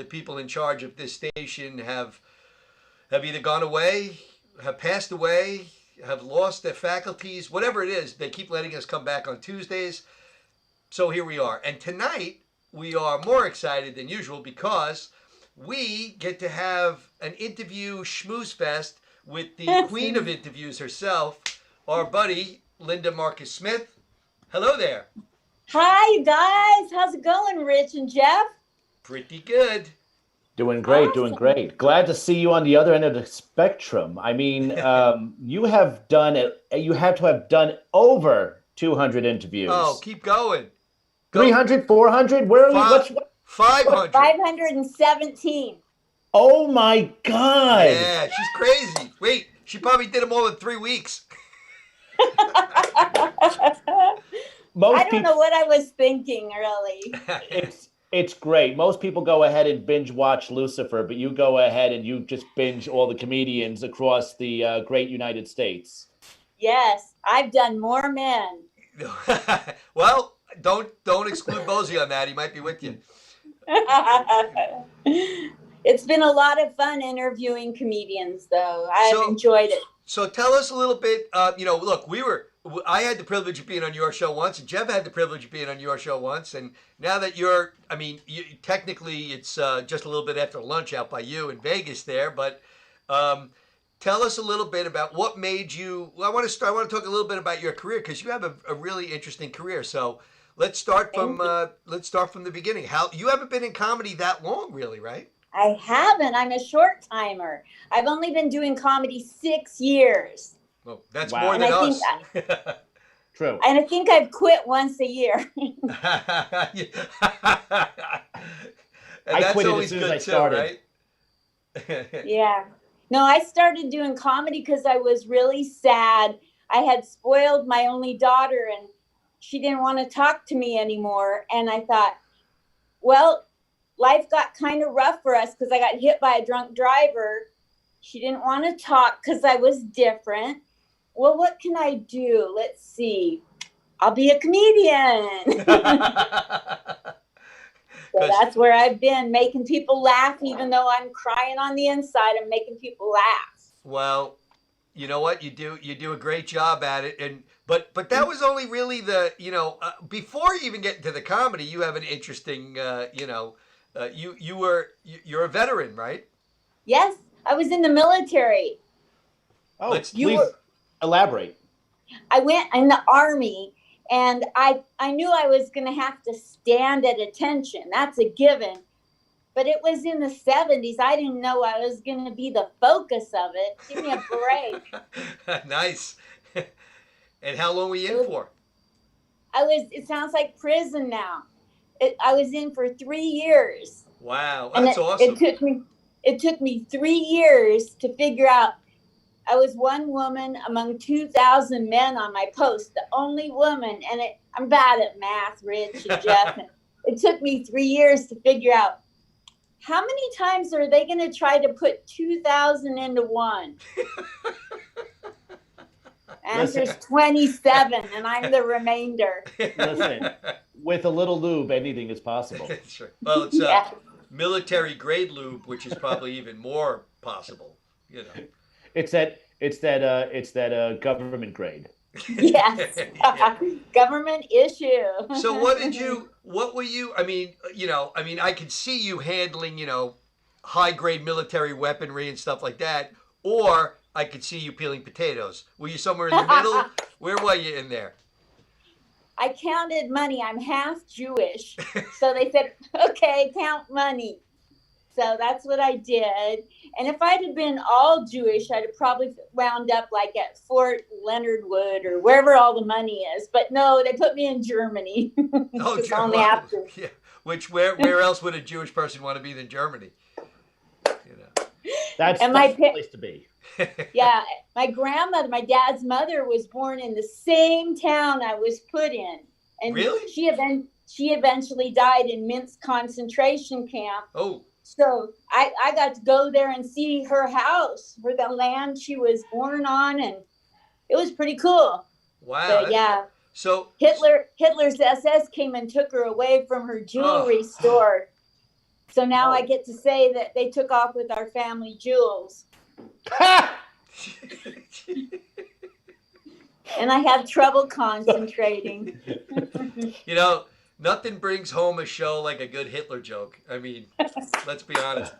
the people in charge of this station have either gone away, have passed away, have lost their faculties, whatever it is. They keep letting us come back on Tuesdays. So here we are. And tonight we are more excited than usual because we get to have an interview schmooze fest with the queen of interviews herself, our buddy Linda Marcus Smith. Hello there. Hi, guys. How's it going, Rich and Jeff? Pretty good. Doing great, Awesome. doing great. Glad to see you on the other end of the spectrum. I mean, you have done it. You have to have done over 200 interviews. Oh, keep going. 300, 400? Where are we? What's 500. 517. Oh my God. Yeah, she's crazy. Wait, she probably did them all in 3 weeks. I don't know what I was thinking, really. It's great. Most people go ahead and binge watch Lucifer, but you go ahead and you just binge all the comedians across the great United States. Yes, I've done more men. Well, don't exclude Bozy on that. He might be with you. It's been a lot of fun interviewing comedians, though. I've enjoyed it. So tell us a little bit. Look, I had the privilege of being on your show once, and Jeff had the privilege of being on your show once. And now that technically it's just a little bit after lunch out by you in Vegas there, but tell us a little bit about what made you. Well, I want to talk a little bit about your career because you have a really interesting career. So let's start from the beginning. How you haven't been in comedy that long, really, right? I haven't. I'm a short timer. I've only been doing comedy 6 years. Well, that's more than us. True. And I think I've quit once a year. I quit it as soon as I started. Right? Yeah. No, I started doing comedy because I was really sad. I had spoiled my only daughter and she didn't want to talk to me anymore. And I thought, well, life got kind of rough for us because I got hit by a drunk driver. She didn't want to talk because I was different. Well, what can I do? Let's see. I'll be a comedian. So that's where I've been, making people laugh, even though I'm crying on the inside. I'm making people laugh. Well, you know what? You do a great job at it. But that was only really before you even get into the comedy, you have an interesting, you're a veteran, right? Yes, I was in the military. Oh, please elaborate. I went in the Army, and I knew I was going to have to stand at attention. That's a given. But it was in the 70s. I didn't know I was going to be the focus of it. Give me a break. Nice. And how long were you in for? It sounds like prison now. I was in for 3 years. Wow, that's awesome. It took me 3 years to figure out. I was one woman among 2,000 men on my post, the only woman. And I'm bad at math, Rich and Jeff. And it took me 3 years to figure out how many times are they going to try to put 2,000 into one? Answer's 27, and I'm the remainder. Listen, with a little lube, anything is possible. Sure. Well, it's military grade lube, which is probably even more possible. It's that government grade. Yes, government issue. So what were you? I could see you handling, high grade military weaponry and stuff like that, or I could see you peeling potatoes. Were you somewhere in the middle? Where were you in there? I counted money. I'm half Jewish. So they said, okay, count money. So that's what I did. And if I'd have been all Jewish, I'd have probably wound up like at Fort Leonard Wood or wherever all the money is. But no, they put me in Germany. Oh, Germany. Yeah. Where else would a Jewish person want to be than Germany? That's the place to be. Yeah, my grandmother, my dad's mother, was born in the same town I was put in. And really? She eventually died in Minsk concentration camp. Oh. So I got to go there and see her house, where the land she was born on, and it was pretty cool. Wow. But yeah. So Hitler's SS came and took her away from her jewelry store. So now I get to say that they took off with our family jewels. And I have trouble concentrating. You know, nothing brings home a show like a good Hitler joke. I mean, let's be honest.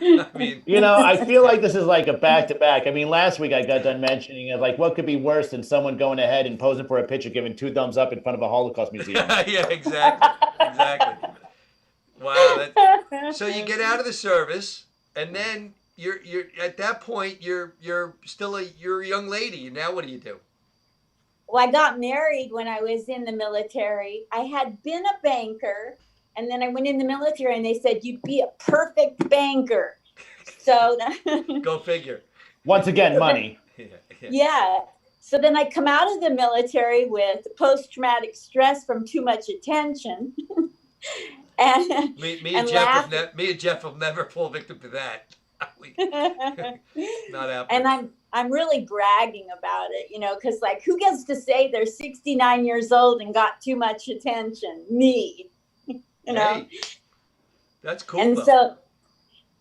I mean, You know, I feel like this is like a back-to-back. I mean, last week I got done mentioning it, like what could be worse than someone going ahead and posing for a picture, giving 2 thumbs up in front of a Holocaust museum. yeah, exactly. Wow. So you get out of the service, and then you're at that point you're still you're a young lady. Now what do you do? Well, I got married when I was in the military. I had been a banker, and then I went in the military, and they said you'd be a perfect banker. So Go figure. Once again, money. yeah. So then I come out of the military with post-traumatic stress from too much attention. and Me and and Jeff will never fall victim to that. Not happening. And I'm really bragging about it, you know, because like who gets to say they're 69 years old and got too much attention? Me, you know. Hey, that's cool. And though. so,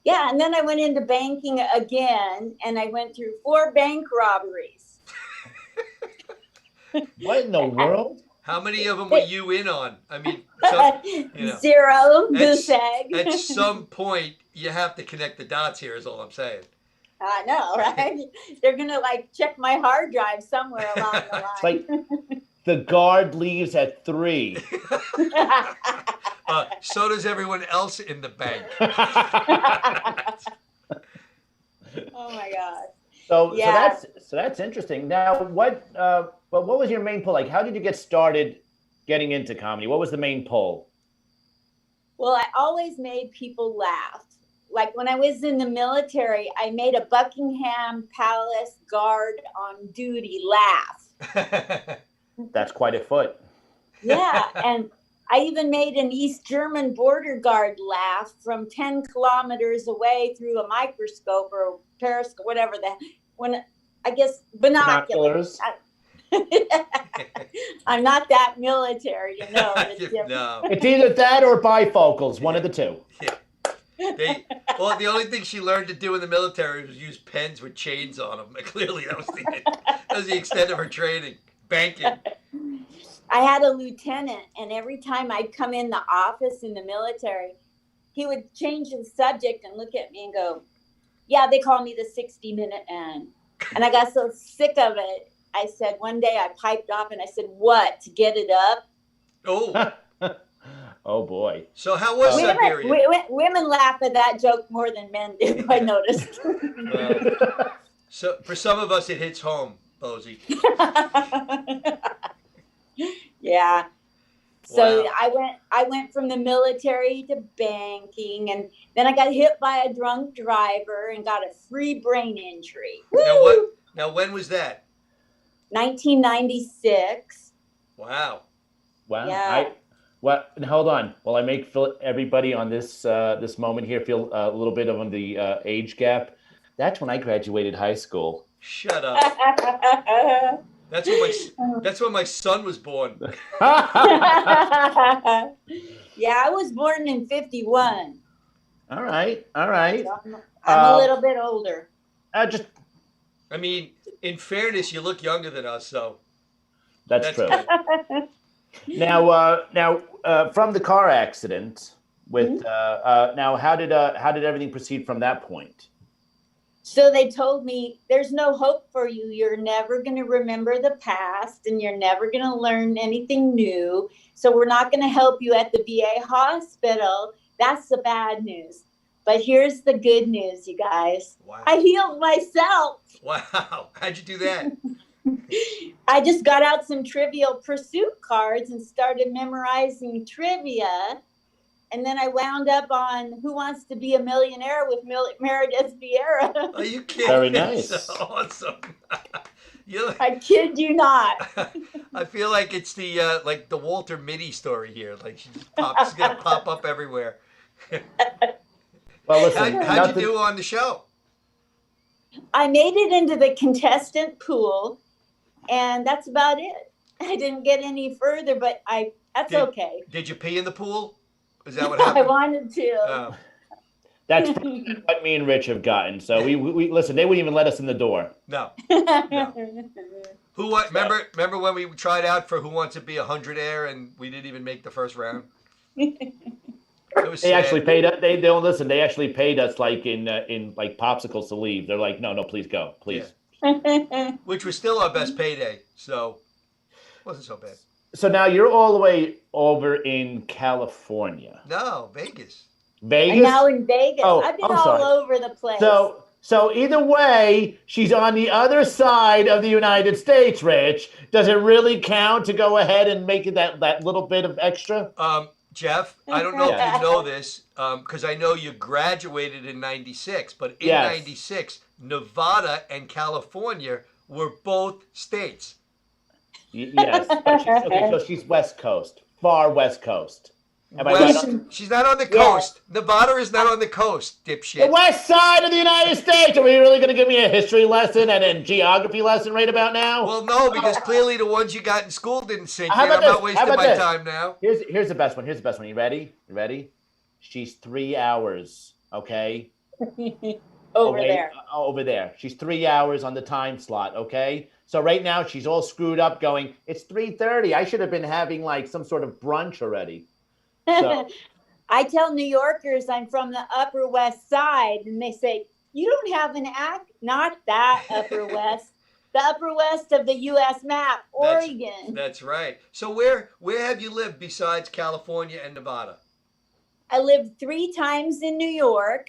yeah, and then I went into banking again, and I went through 4 bank robberies. What in the world? How many of them were you in on? I mean, you know, 0, goose egg. at some point you have to connect the dots here. Is all I'm saying. I know, right? They're gonna like check my hard drive somewhere along the line. It's like the guard leaves at 3. So does everyone else in the bank. Oh my God. So Yeah. so that's interesting. Now, what was your main pull? Like, how did you get started getting into comedy? What was the main pull? Well, I always made people laugh. Like when I was in the military, I made a Buckingham Palace guard on duty laugh. That's quite a foot. Yeah, and I even made an East German border guard laugh from 10 kilometers away through a microscope or periscope, whatever binoculars. I'm not that military, you know. No. It's either that or bifocals, one of the two. Yeah. The only thing she learned to do in the military was use pens with chains on them. Clearly, that was the extent of her training. Banking. I had a lieutenant, and every time I'd come in the office in the military, he would change the subject and look at me and go, "Yeah, they call me the 60-minute man." And I got so sick of it. I said, one day I piped off and I said, "What, to get it up?" Oh. Oh boy. So how was Siberia? Women laugh at that joke more than men do, I noticed. So for some of us, it hits home, Bosie. Yeah. So Wow. I went from the military to banking, and then I got hit by a drunk driver and got a free brain injury. Now when was that? 1996. Wow. Wow. Yeah. Hold on. While I make everybody on this this moment here feel a little bit of the age gap, that's when I graduated high school. Shut up. That's when my son was born. Yeah, I was born in 51. All right. So I'm a little bit older. I mean, in fairness, you look younger than us, so that's true. good. Now, from the car accident, with now, how did everything proceed from that point? So they told me, "There's no hope for you. You're never going to remember the past, and you're never going to learn anything new. So we're not going to help you at the VA hospital." That's the bad news. But here's the good news, you guys. Wow. I healed myself. Wow. How'd you do that? I just got out some Trivial Pursuit cards and started memorizing trivia. And then I wound up on Who Wants to Be a Millionaire with Meredith Vieira. Are you kidding? Very nice. That's awesome. I kid you not. I feel like it's the like the Walter Mitty story here. Like she's gonna pop up everywhere. Well, listen. How'd you do on the show? I made it into the contestant pool, and that's about it. I didn't get any further, but that's okay. Did you pee in the pool? Is that what I happened? wanted to. Oh. That's what me and Rich have gotten. So we listen. They wouldn't even let us in the door. No. Who what? Remember when we tried out for Who Wants to Be 100 Air and we didn't even make the first round? It was They sad. actually paid us. They don't listen. They actually paid us like in like popsicles to leave. They're like, no, please go, please. Which was still our best payday, so wasn't so bad. So now you're all the way over in California, No, Vegas. Vegas. I'm now in Vegas. Oh, I've been I'm all sorry. over the place. So either way, she's on the other side of the United States, Rich. Does it really count to go ahead and make it that little bit of extra? Jeff, I don't know if you know this, because I know you graduated in '96, but in Yes. '96, Nevada and California were both states. Yes. But so she's West Coast, far West Coast. Am I right on? She's not on the coast. Nevada is not on the coast, dipshit. The west side of the United States. Are we really going to give me a history lesson and a geography lesson right about now? Well, no, because clearly the ones you got in school didn't sink How in. about I'm not this? wasting How about my this? time now. Here's the best one. Here's the best one. You ready? You ready? She's 3 hours. Okay. over away- there. Over there. She's 3 hours on the time slot. Okay. So right now she's all screwed up. Going. It's 3:30. I should have been having like some sort of brunch already. So- I tell New Yorkers I'm from the Upper West Side, and they say, "You don't have an act." Not that Upper West, the Upper West of the U.S. map, Oregon. That's right. So where have you lived besides California and Nevada? I lived 3 times in New York,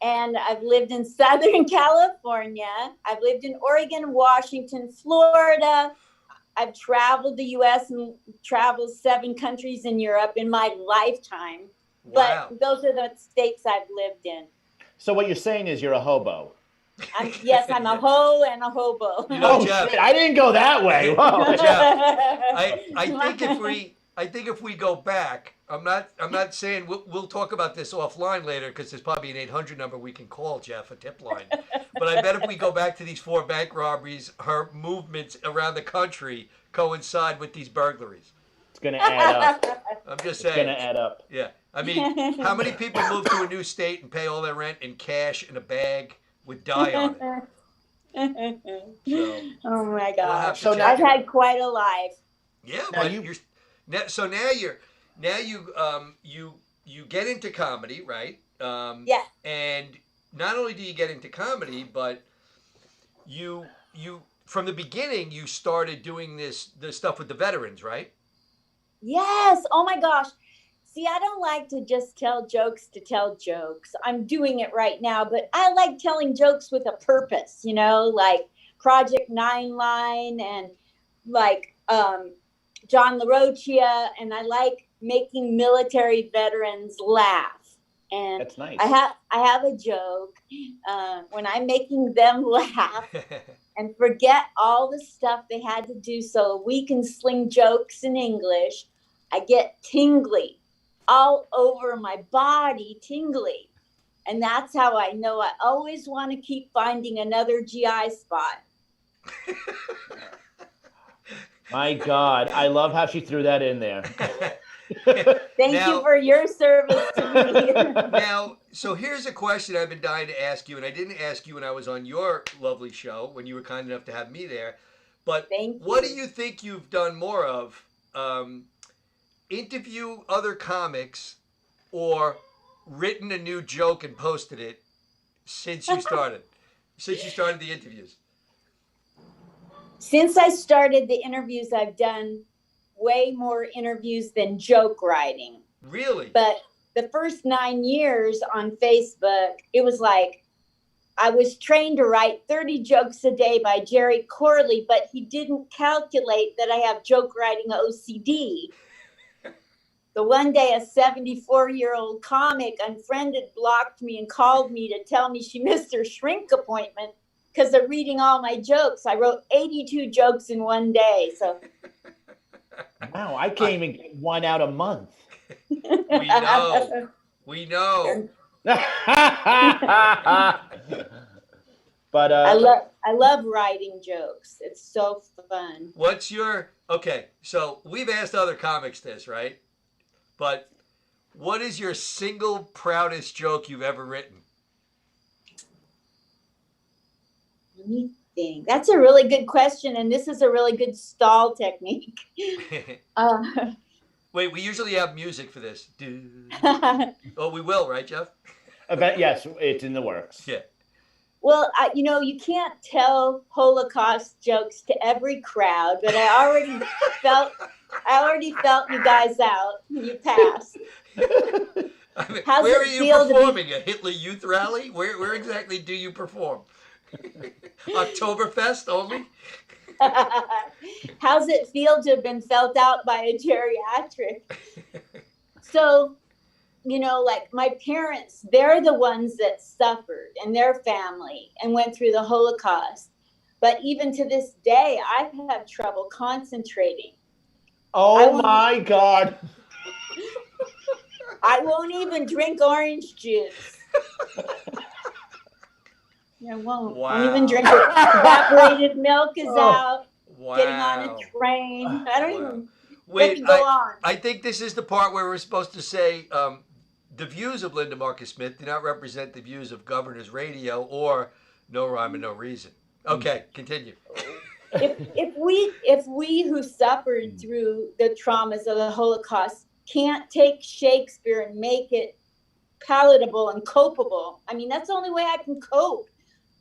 and I've lived in Southern California. I've lived in Oregon, Washington, Florida. I've traveled the U.S. and traveled 7 countries in Europe in my lifetime. Wow. But those are the states I've lived in. So what you're saying is you're a hobo. Yes, I'm a hoe and a hobo. You know, Oh Jeff. shit! I didn't go that way. Whoa. I think if we go back, I'm not saying we'll talk about this offline later because there's probably an 800 number we can call, Jeff, a tip line. But I bet if we go back to these 4 bank robberies, her movements around the country coincide with these burglaries. It's gonna add up. I'm just It's saying. gonna add up. Yeah. I mean, how many people move to a new state and pay all their rent in cash in a bag with dye on it? So, Oh my we'll have gosh. to So check I've it out. had quite a life. Yeah, Now but you- you're you get into comedy, right? Yeah. And not only do you get into comedy, but you from the beginning you started doing this stuff with the veterans, right? Yes. Oh my gosh. See, I don't like to just tell jokes to tell jokes. I'm doing it right now, but I like telling jokes with a purpose, like Project 9 Line and like John LaRocchia, and I like making military veterans laugh. And That's nice. I have a joke when I'm making them laugh and forget all the stuff they had to do so we can sling jokes in English. I get tingly all over my body, tingly. And that's how I know I always want to keep finding another GI spot. My God, I love how she threw that in there. Thank Now- you for your service to me. Now, so here's a question I've been dying to ask you, and I didn't ask you when I was on your lovely show when you were kind enough to have me there. But Thank what do you. you think you've done more of? Interview other comics or written a new joke and posted it since you started? Since you started the interviews? Since I started the interviews, I've done way more interviews than joke writing. Really? But the first 9 years on Facebook, it was like I was trained to write 30 jokes a day by Jerry Corley, but he didn't calculate that I have joke writing OCD. The one day a 74-year-old comic unfriended, blocked me, and called me to tell me she missed her shrink appointment because of reading all my jokes. I wrote 82 jokes in one day. So Wow, I can't even get one out a month. We know. We know. But I love writing jokes. It's so fun. Okay, so we've asked other comics this, right? But What is your single proudest joke you've ever written? Let me think. That's a really good question, and this is a really good stall technique. Uh, Wait, we usually have music for this. Oh, we will, right, Jeff? Yes, it's in the works. Yeah. well, you can't tell Holocaust jokes to every crowd, but I already felt you guys out. You passed. I mean, How's where it are you feel to be- performing? A Hitler Youth rally? Where exactly do you perform? Oktoberfest only? How's it feel to have been felt out by a geriatric? So, like my parents, they're the ones that suffered and their family and went through the Holocaust. But even to this day, I have trouble concentrating. Oh my God. I won't even drink orange juice. I won't. Wow. Won't even drink it. Evaporated milk is out. Wow. Getting on a train. I don't Wow. even. Let Wait, me go on. I think this is the part where we're supposed to say the views of Linda Marcus Smith do not represent the views of Governors Radio or No Rhyme and No Reason. Okay, continue. If we who suffered through the traumas of the Holocaust can't take Shakespeare and make it palatable and copeable, I mean, that's the only way I can cope.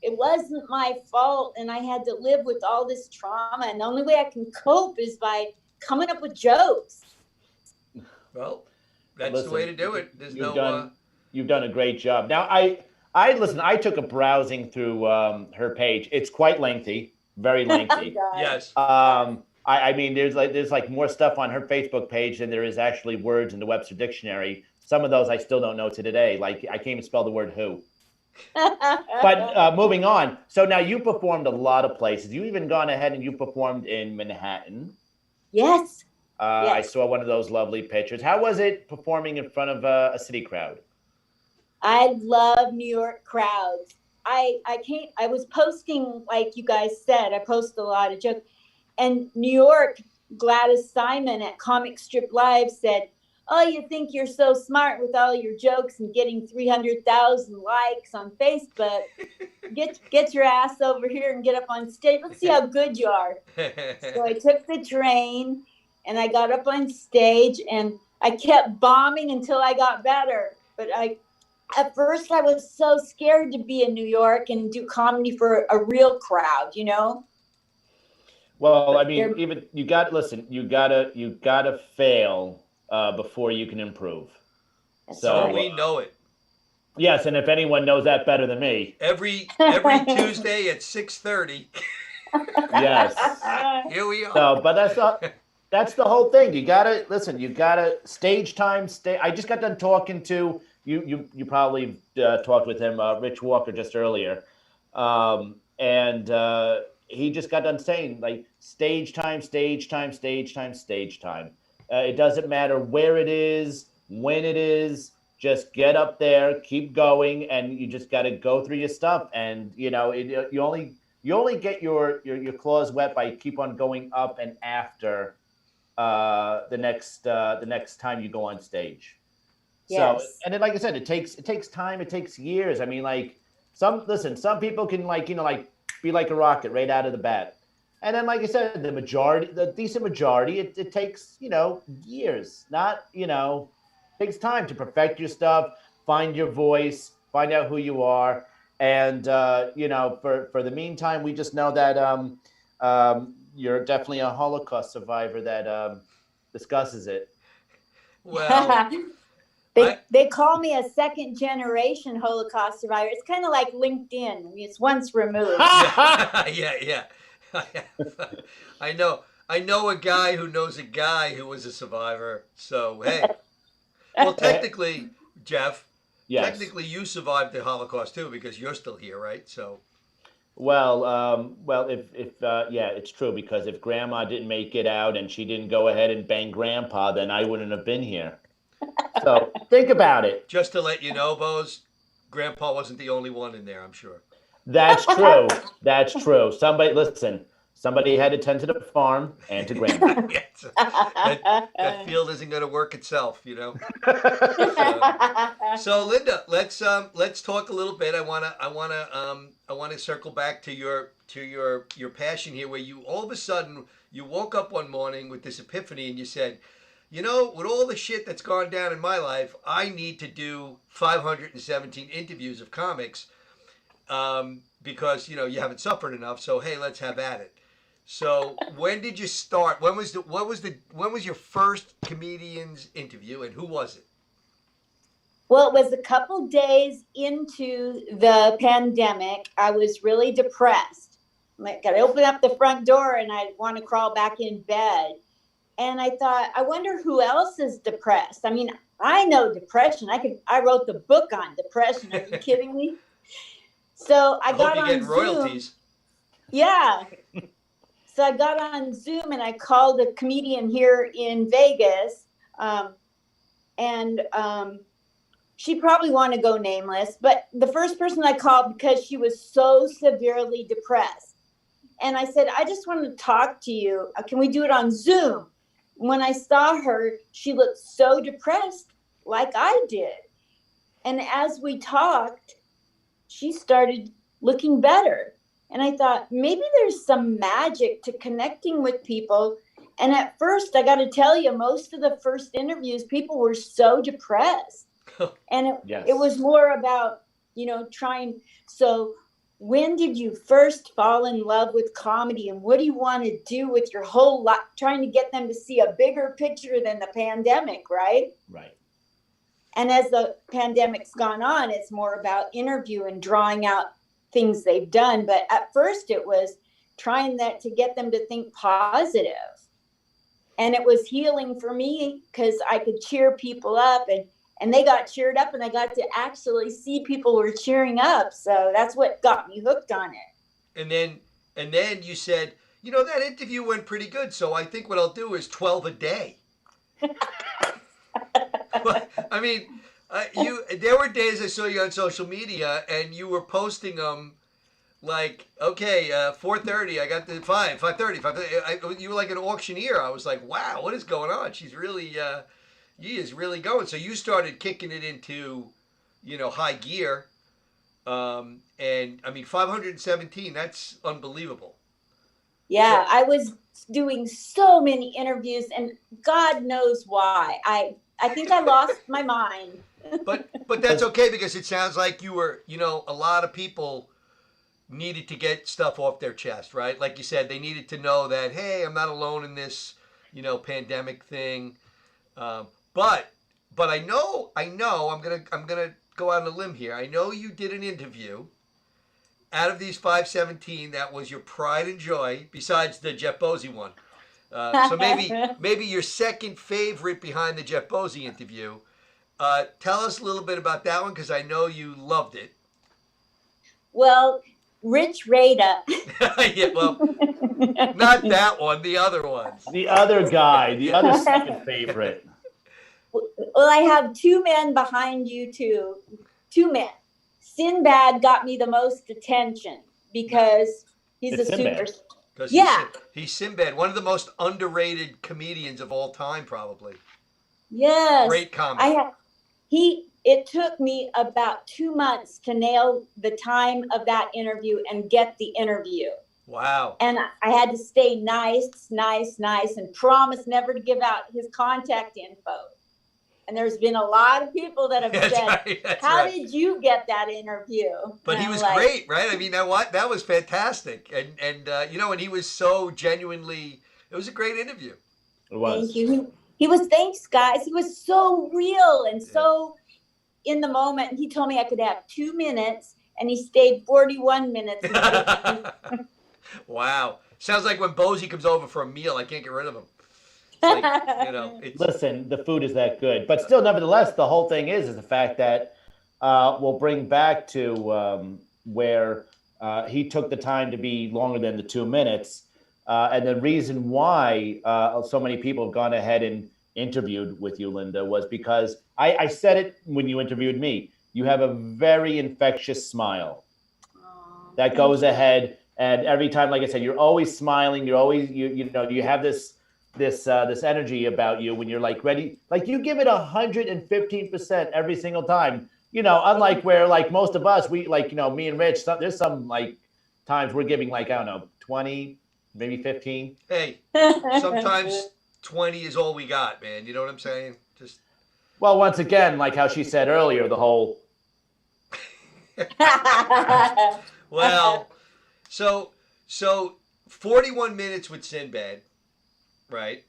It wasn't my fault, and I had to live with all this trauma, and the only way I can cope is by coming up with jokes. Well, that's Listen, the way to do it. There's no. You've done a great job. Now, I listen. I took a browsing through her page. It's quite lengthy, very lengthy. Yes. I mean, there's like more stuff on her Facebook page than there is actually words in the Webster Dictionary. Some of those I still don't know to today. Like I can't even spell the word who. But moving on. So now you performed a lot of places. You even gone ahead and you performed in Manhattan. Yes. I Yes. saw one of those lovely pictures. How was it performing in front of a city crowd? I love New York crowds. I was posting, like you guys said, I post a lot of jokes. And New York, Gladys Simon at Comic Strip Live said, "Oh, you think you're so smart with all your jokes and getting 300,000 likes on Facebook? Get your ass over here and get up on stage. Let's see how good you are." So I took the train and I got up on stage and I kept bombing until I got better. But at first I was so scared to be in New York and do comedy for a real crowd, Well, I mean, even you gotta fail before you can improve. So we know it. Yes, and if anyone knows that better than me. Every Tuesday at 6:30. Yes. Here we are. No, but that's the whole thing. You gotta listen. You gotta stage time. I just got done talking to you. You probably talked with him, Rich Walker, just earlier, and he just got done saying like stage time, stage time, stage time, stage time. It doesn't matter where it is, when it is. Just get up there, keep going, and you just got to go through your stuff. And you only get your claws wet by keep on going up and after the next time you go on stage. Yes. So, and then like I said, it takes time, it takes years. I mean, like some people can be like a rocket right out of the bat. And then, like I said, the decent majority, it takes, years, takes time to perfect your stuff, find your voice, find out who you are. And, for the meantime, we just know that you're definitely a Holocaust survivor that discusses it. Well, they call me a second generation Holocaust survivor. It's kind of like LinkedIn. I mean, it's once removed. yeah. I know a guy who knows a guy who was a survivor. So hey, well, technically, Jeff, Yes. technically you survived the Holocaust too because you're still here, right? So. Well, if it's true because if Grandma didn't make it out and she didn't go ahead and bang Grandpa, then I wouldn't have been here. So think about it. Just to let you know, Bose, Grandpa wasn't the only one in there, I'm sure. That's true. That's true. Somebody had to tend to the farm and to grandma. Yes. That field isn't going to work itself, you know. So Linda, let's talk a little bit. I wanna circle back to your passion here, where you all of a sudden you woke up one morning with this epiphany and you said, you know, with all the shit that's gone down in my life, I need to do 517 interviews of comics, because you know you haven't suffered enough. So hey, let's have at it. So when did you start? When was your first comedian's interview, and who was it? Well, it was a couple days into the pandemic. I was really depressed. Like, I'd open up the front door and I'd want to crawl back in bed. And I thought, I wonder who else is depressed. I mean, I know depression. I wrote the book on depression. Are you kidding me? So I got hope on you get Zoom. royalties. Yeah. So I got on Zoom and I called a comedian here in Vegas. And she probably wanted to go nameless, but the first person I called because she was so severely depressed. And I said, I just want to talk to you. Can we do it on Zoom? When I saw her, she looked so depressed, like I did. And as we talked, she started looking better. And I thought, maybe there's some magic to connecting with people. And at first, I got to tell you, most of the first interviews, people were so depressed. And Yes. it was more about, you know, trying. So when did you first fall in love with comedy, and what do you want to do with your whole life? Trying to get them to see a bigger picture than the pandemic, right? Right. And as the pandemic's gone on, it's more about interview and drawing out things they've done. But at first it was trying to get them to think positive. And it was healing for me because I could cheer people up, and they got cheered up, and I got to actually see people were cheering up. So that's what got me hooked on it. And then you said, you know, that interview went pretty good. So I think what I'll do is 12 a day. I mean, there were days I saw you on social media and you were posting them like, okay, 4:30, I got the 5:30. You were like an auctioneer. I was like, wow, what is going on? She's really, he is really going. So you started kicking it into, you know, high gear. And I mean, 517, that's unbelievable. Yeah, I was doing so many interviews, and God knows why. I think I lost my mind. But that's okay, because it sounds like you were, you know, a lot of people needed to get stuff off their chest, right? Like you said, they needed to know that, hey, I'm not alone in this, you know, pandemic thing. But I know I'm gonna go out on a limb here. I know you did an interview out of these 517 that was your pride and joy, besides the Jeff Bosey one. So maybe your second favorite behind the Jeff Bosey interview. Tell us a little bit about that one, because I know you loved it. Well, Rich Rada. Yeah, well, not that one. The other ones. The other guy, the other second favorite. Well, I have two men behind you too. Two men. Sinbad got me the most attention because he's It's a Sinbad. super. Because Yeah. he's Sinbad, one of the most underrated comedians of all time, probably. Yes. Great comic. It took me about 2 months to nail the time of that interview and get the interview. Wow. And I had to stay nice, and promise never to give out his contact info. And there's been a lot of people that have That's said, right, that's how right. did you get that interview? But And he I'm was like, great, right? I mean, that was fantastic. And you know, and he was so genuinely, it was a great interview. It was. Thank you. He was, thanks, guys. He was so real and so in the moment. He told me I could have 2 minutes, and he stayed 41 minutes. Wow. Sounds like when Bosey comes over for a meal, I can't get rid of him. It's like, you know, it's, Listen, the food is that good, but still, nevertheless, the whole thing is the fact that we'll bring back to where he took the time to be longer than the 2 minutes, and the reason why so many people have gone ahead and interviewed with you, Linda, was because I said it when you interviewed me. You have a very infectious smile that goes ahead And every time, like I said, you're always smiling. You're always you know you have this energy about you when you're like ready, like you give it 115% every single time. You know, unlike where like most of us, we like me and Rich. There's some like times we're giving like I don't know 20, maybe 15. Hey, sometimes 20 is all we got, man. You know what I'm saying? Just Well, once again, like how she said earlier, the whole well, so 41 minutes with Sinbad, right?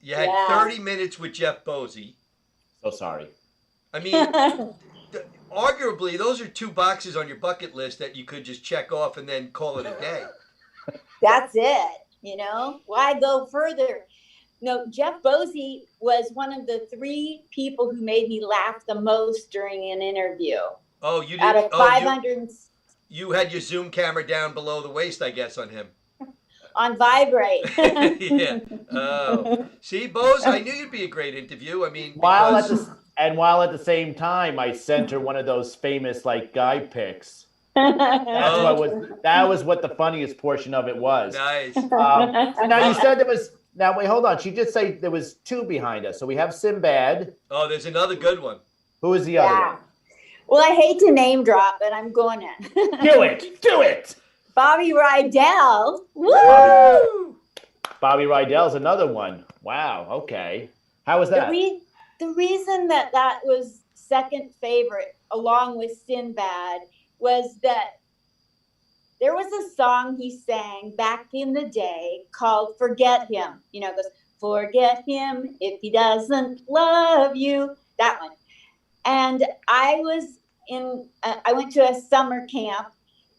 You had Yeah. 30 minutes with Jeff Bosey. so sorry. I mean, arguably, those are 2 boxes on your bucket list that you could just check off and then call it a day. That's it. Why go further? No, Jeff Bosey was one of the 3 people who made me laugh the most during an interview. Oh, you Out did. of Oh, 500 you had your zoom camera down below the waist, I guess, on him. on Vibrate. Yeah. Oh, see, Bose, I knew you'd be a great interview. I mean, While because at the same time, I sent her one of those famous like guy pics. That was what the funniest portion of it was. nice. Now you said there was. Now wait, hold on. She did say there was 2 behind us. So we have Sinbad. Oh, there's another good one. Who is the other Yeah. one? Well, I hate to name drop, but I'm going to. Do it. Bobby Rydell. Woo! Woo! Bobby Rydell's another one. Wow. Okay. How was that? The reason that was second favorite, along with Sinbad, was that there was a song he sang back in the day called Forget Him. It goes, forget him if he doesn't love you. That one. And I went to a summer camp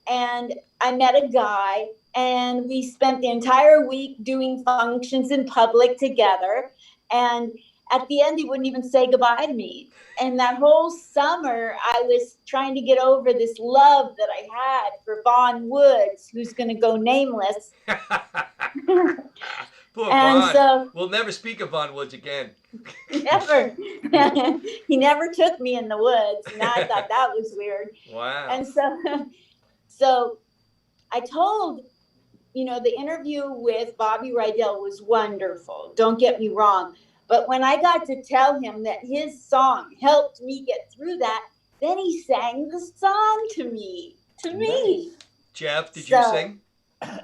and I met a guy and we spent the entire week doing functions in public together. And at the end, he wouldn't even say goodbye to me. And that whole summer, I was trying to get over this love that I had for Vaughn Woods, who's going to go nameless. Poor And Vaughn. so- We'll never speak of Vaughn Woods again. Never. He never took me in the woods. And I thought that was weird. Wow. And so I told, the interview with Bobby Rydell was wonderful. Don't get me wrong. But when I got to tell him that his song helped me get through that, then he sang the song to me. Jeff, did you So- sing?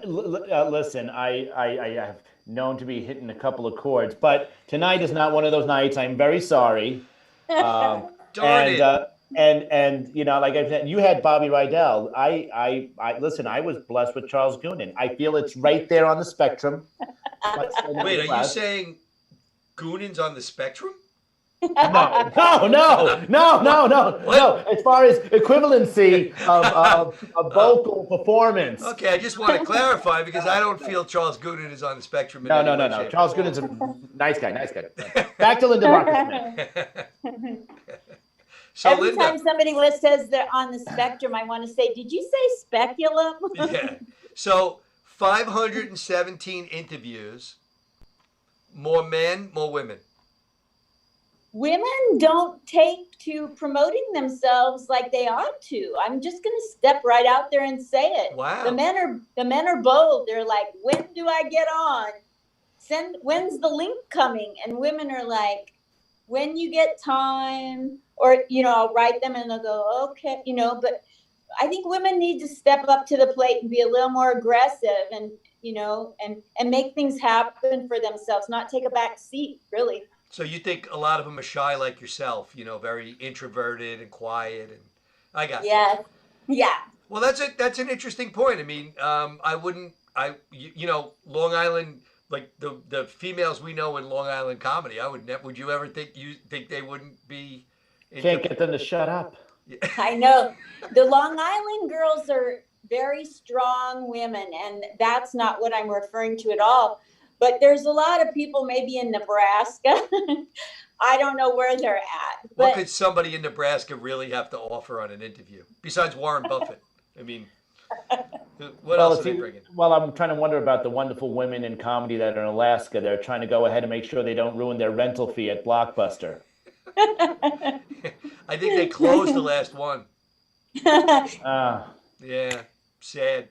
Listen, I have known to be hitting a couple of chords, but tonight is not one of those nights. I'm very sorry. Darn and it. and like I said, you had Bobby Rydell. I listen. I was blessed with Charles Goonan. I feel it's right there on the spectrum. Wait, are you saying Goonan's on the spectrum? No. As far as equivalency of vocal performance. Okay, I just want to clarify because I don't feel Charles Goonan is on the spectrum. in any way, No. shape, Charles or form. Goonan's a nice guy. Back to Linda Marcus Smith. So Every Linda, time somebody says they're on the spectrum, I want to say, did you say speculum? yeah. So 517 interviews. More men, more women. Women don't take to promoting themselves like they ought to. I'm just going to step right out there and say it. Wow. The men are bold. They're like, when do I get on? When's the link coming? And women are like, when you get time, or I'll write them and they'll go, okay, but I think women need to step up to the plate and be a little more aggressive and make things happen for themselves, not take a back seat, really. So you think a lot of them are shy like yourself, very introverted and quiet, and I got you. Yeah. Well, that's an interesting point. I mean, Long Island, like the females we know in Long Island comedy, would you ever think they wouldn't be? Can't get them to shut up. I know. The Long Island girls are very strong women, and that's not what I'm referring to at all. But there's a lot of people maybe in Nebraska. I don't know where they're at. What But could somebody in Nebraska really have to offer on an interview besides Warren Buffett? I mean, what else are they bringing? Well, I'm trying to wonder about the wonderful women in comedy that are in Alaska. They're trying to go ahead and make sure they don't ruin their rental fee at Blockbuster. I think they closed the last one. Ah. Yeah, sad.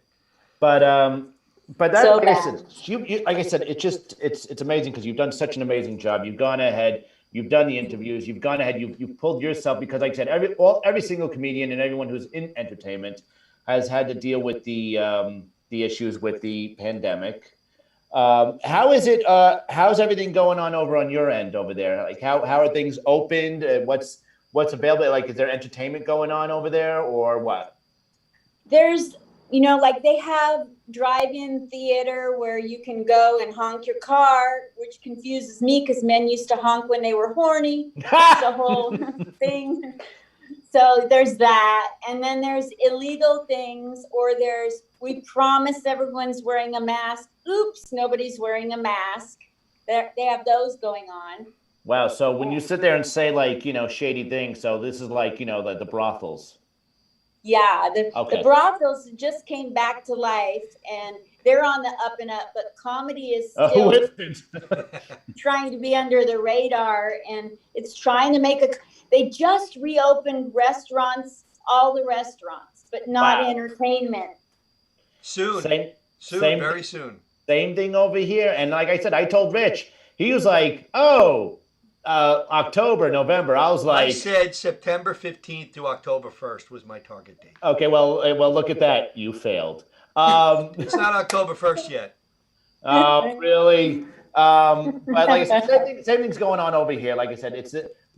But that, So like I bad. said, like I said, it's amazing because you've done such an amazing job. You've gone ahead, you've done the interviews, you've gone ahead, you've pulled yourself because, like I said, every single comedian and everyone who's in entertainment has had to deal with the issues with the pandemic. How is it? How's everything going on over on your end over there? Like, how are things opened? What's available? Like, is there entertainment going on over there, or what? There's, like they have drive-in theater where you can go and honk your car, which confuses me because men used to honk when they were horny. It's a whole thing. So there's that. And then there's illegal things, or we promise everyone's wearing a mask. Oops, nobody's wearing a mask. They have those going on. Wow. So when you sit there and say like shady things, so this is like the brothels. Yeah, the Okay. brothels just came back to life and they're on the up and up, but comedy is Oh, still trying to be under the radar, and it's trying to they just reopened restaurants, all the restaurants, but not Wow. entertainment. Soon, very soon. Same thing over here. And like I said, I told Rich, he was like, "Oh, October, November." I was I like, said September 15th to October 1st was my target date. "Okay, well, look at that. You failed." It's not October 1st yet. Really? But like I said, same thing's going on over here. Like I said, it's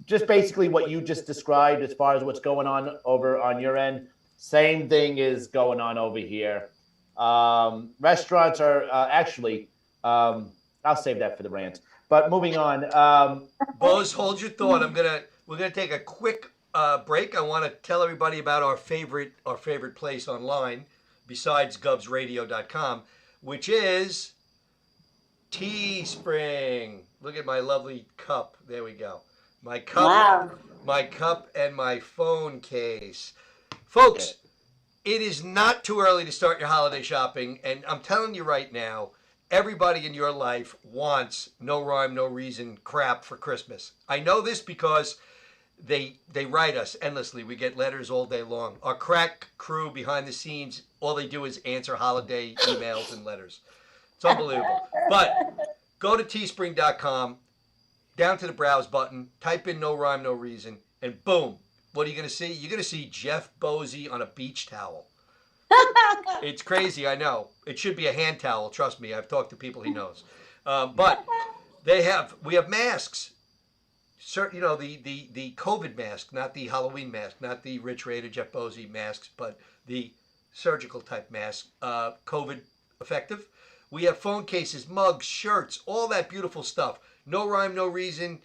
just basically what you just described as far as what's going on over on your end. Same thing is going on over here. Restaurants are actually. I'll save that for the rant. But moving on. Bose, hold your thought. We're gonna take a quick break. I want to tell everybody about our favorite place online, besides govsradio.com, which is Teespring. Look at my lovely cup. There we go. My cup, Wow. my cup, and my phone case, folks. It is not too early to start your holiday shopping, and I'm telling you right now, everybody in your life wants no rhyme, no reason crap for Christmas. I know this because they write us endlessly. We get letters all day long. Our crack crew behind the scenes, all they do is answer holiday emails and letters. It's unbelievable. But go to teespring.com, down to the browse button, type in no rhyme, no reason, and boom. What are you going to see? You're going to see Jeff Bosey on a beach towel. It's crazy, I know. It should be a hand towel. Trust me, I've talked to people he knows. But we have masks. The COVID mask, not the Halloween mask, not the Rich Raider, Jeff Bosey masks, but the surgical type mask, COVID effective. We have phone cases, mugs, shirts, all that beautiful stuff. No rhyme, no reason.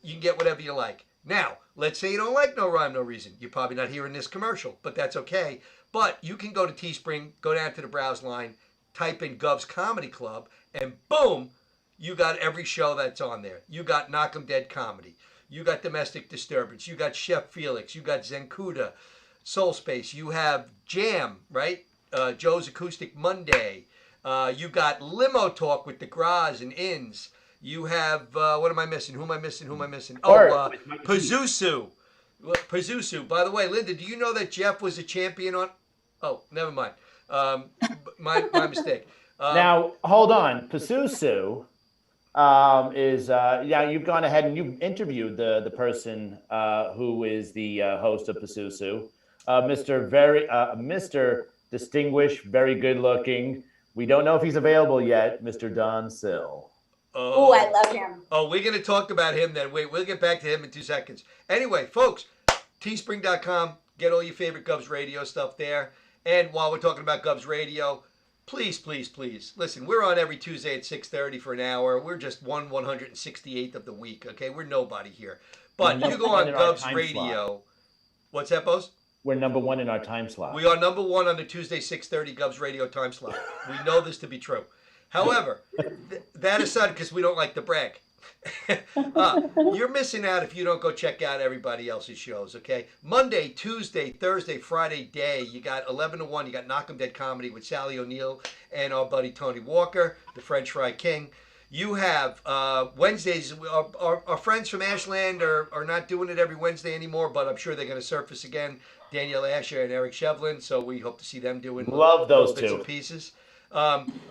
You can get whatever you like. Now, let's say you don't like no rhyme, no reason. You're probably not hearing this commercial, but that's okay. But you can go to Teespring, go down to the browse line, type in Gov's Comedy Club, and boom, you got every show that's on there. You got Knock 'em Dead Comedy. You got Domestic Disturbance. You got Chef Felix. You got Zencuda, Soul Space. You have Jam, right? Joe's Acoustic Monday. You got Limo Talk with the Gras and Inns. You have, what am I missing? Who am I missing? Oh, Pazuzu. Pazuzu. By the way, Linda, do you know that Jeff was a champion on... Oh, never mind. My mistake. Now, hold on. Pazuzu is... you've gone ahead and you've interviewed the person who is the host of Pazuzu. Mr. Distinguished, very good looking. We don't know if he's available yet, Mr. Don Sill. Oh, I love him. Oh, we're going to talk about him then. Wait, we'll get back to him in 2 seconds. Anyway, folks, teespring.com. Get all your favorite Govs Radio stuff there. And while we're talking about Govs Radio, please, please, please, listen, we're on every Tuesday at 6:30 for an hour. We're just 168th of the week, okay? We're nobody here. But you go on Govs Radio. What's that, Bose? We're number one in our time slot. We are number one on the Tuesday 6:30 Govs Radio time slot. We know this to be true. However, that aside, because we don't like to brag, you're missing out if you don't go check out everybody else's shows, okay? Monday, Tuesday, Thursday, Friday day, you got 11 to 1, you got Knock 'em Dead Comedy with Sally O'Neill and our buddy Tony Walker, the French Fry King. You have Wednesdays, our friends from Ashland are not doing it every Wednesday anymore, but I'm sure they're going to surface again. Danielle Asher and Eric Shevlin, so we hope to see them doing Love those bits two and pieces.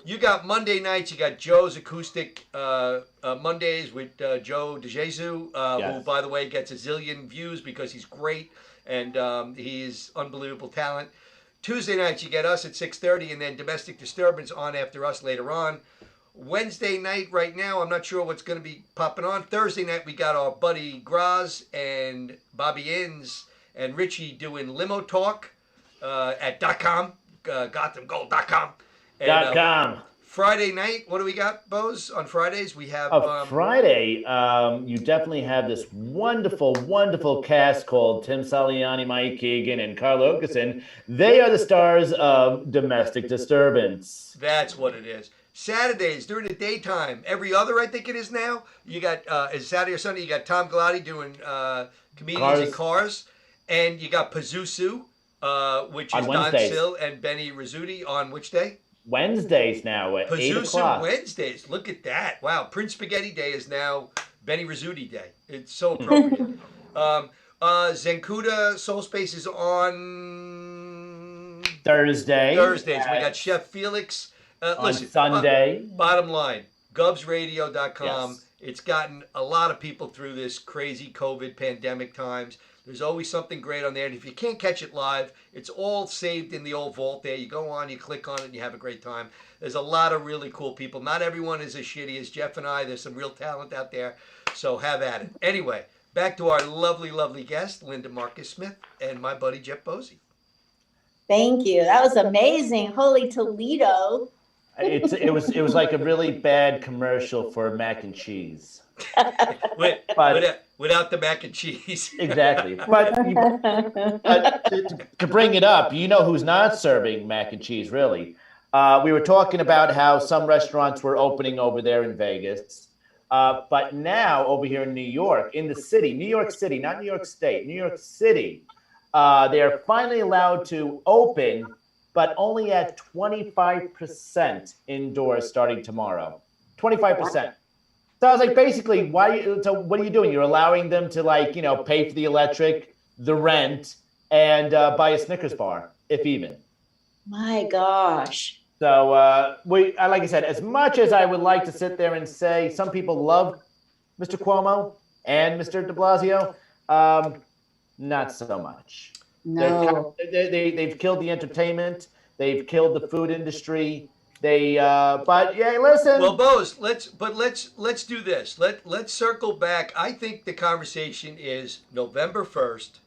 You got Monday nights. You got Joe's Acoustic Mondays with Joe DeJesus, who, Yes. by the way, gets a zillion views because he's great and he's unbelievable talent. Tuesday nights, you get us at 6:30, and then Domestic Disturbance on after us later on. Wednesday night, right now, I'm not sure what's going to be popping on. Thursday night, we got our buddy Graz and Bobby Inns and Richie doing Limo Talk at .com, GothamGold.com. And, .com. Friday night, what do we got, Bose? On Fridays, we have... Friday, you definitely have this wonderful, wonderful cast called Tim Saliani, Mike Keegan, and Carl Okerson. They are the stars of Domestic Disturbance. That's what it is. Saturdays during the daytime, every other I think it is now. You got is Saturday or Sunday. You got Tom Galati doing comedians in cars, and you got Pazuzu, which is Don Sill and Benny Rizzuti on which day? Wednesdays now at 8 Pazuzu o'clock. Wednesdays. Look at that! Wow, Prince Spaghetti Day is now Benny Rizzuti Day. It's so appropriate. Zenkuda Soul Space is on Thursdays. We got Chef Felix. On Listen, Sunday. Bottom line, GubsRadio.com. Yes. It's gotten a lot of people through this crazy COVID pandemic times. There's always something great on there. And if you can't catch it live, it's all saved in the old vault there. You go on, you click on it, and you have a great time. There's a lot of really cool people. Not everyone is as shitty as Jeff and I. There's some real talent out there. So have at it. Anyway, back to our lovely, lovely guest, Linda Marcus Smith, and my buddy Jeff Bosey. Thank you. That was amazing. Holy Toledo. It was like a really bad commercial for mac and cheese. Without the mac and cheese. Exactly. But to bring it up, you know who's not serving mac and cheese, really? We were talking about how some restaurants were opening over there in Vegas. But now over here in New York, in the city, New York City, not New York State, New York City, they are finally allowed to open, but only at 25% indoors starting tomorrow. 25%. So I was like, basically, so what are you doing? You're allowing them to pay for the electric, the rent, and buy a Snickers bar, if even. My gosh. So like I said, as much as I would like to sit there and say some people love Mr. Cuomo and Mr. de Blasio, not so much. No. They've killed the entertainment. They've killed the food industry. But yeah, listen. Well, Bose, let's do this. Let's circle back. I think the conversation is November 1st.